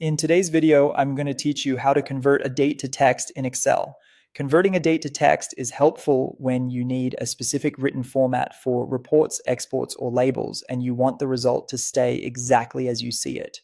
In today's video, I'm going to teach you how to convert a date to text in Excel. Converting a date to text is helpful when you need a specific written format for reports, exports, or labels, and you want the result to stay exactly as you see it.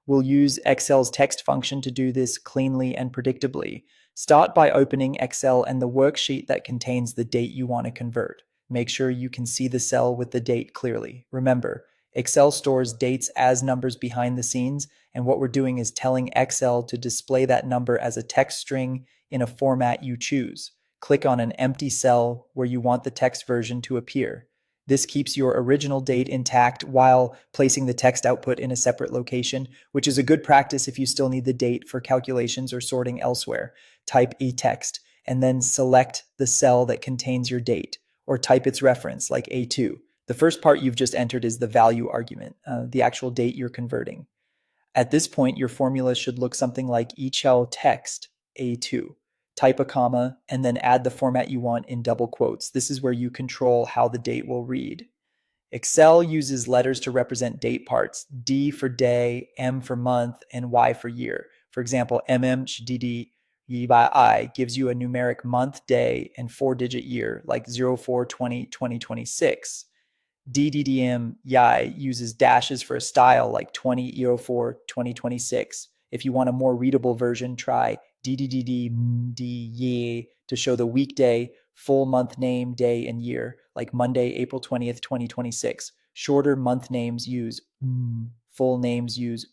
We'll use Excel's text function to do this cleanly and predictably. Start by opening Excel and the worksheet that contains the date you want to convert. Make sure you can see the cell with the date clearly. Remember, Excel stores dates as numbers behind the scenes, and what we're doing is telling Excel to display that number as a text string in a format you choose. Click on an empty cell where you want the text version to appear. This keeps your original date intact while placing the text output in a separate location, which is a good practice if you still need the date for calculations or sorting elsewhere. Type eText and then select the cell that contains your date, or type its reference like A2. The first part you've just entered is the value argument, the actual date you're converting. At this point, your formula should look something like eChel text A2. Type a comma and then add the format you want in double quotes. This is where you control how the date will read. Excel uses letters to represent date parts: D for day, M for month, and Y for year. For example, MMHDD by I gives you a numeric month, day, and four-digit year, like 04/20/2026. DDDM YI uses dashes for a style like 20/04 2026. If you want a more readable version, try DDDD to show the weekday, full month name, day, and year, like Monday, April 20th, 2026. Shorter month names use full names use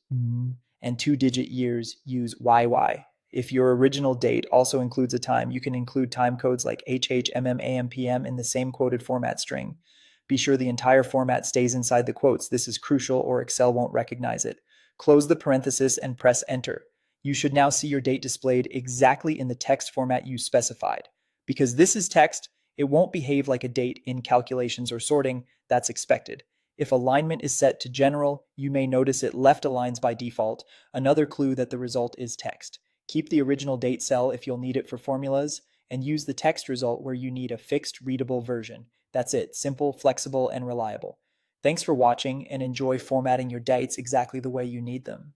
and two-digit years use YY. If your original date also includes a time, you can include time codes like HH, MM, AM, PM in the same quoted format string. Be sure the entire format stays inside the quotes. This is crucial or Excel won't recognize it. Close the parenthesis and press enter. You should now see your date displayed exactly in the text format you specified. Because this is text, it won't behave like a date in calculations or sorting. That's expected. If alignment is set to general, you may notice it left aligns by default, another clue that the result is text. Keep the original date cell if you'll need it for formulas, and use the text result where you need a fixed readable version. That's it. Simple, flexible, and reliable. Thanks for watching, and enjoy formatting your dates exactly the way you need them.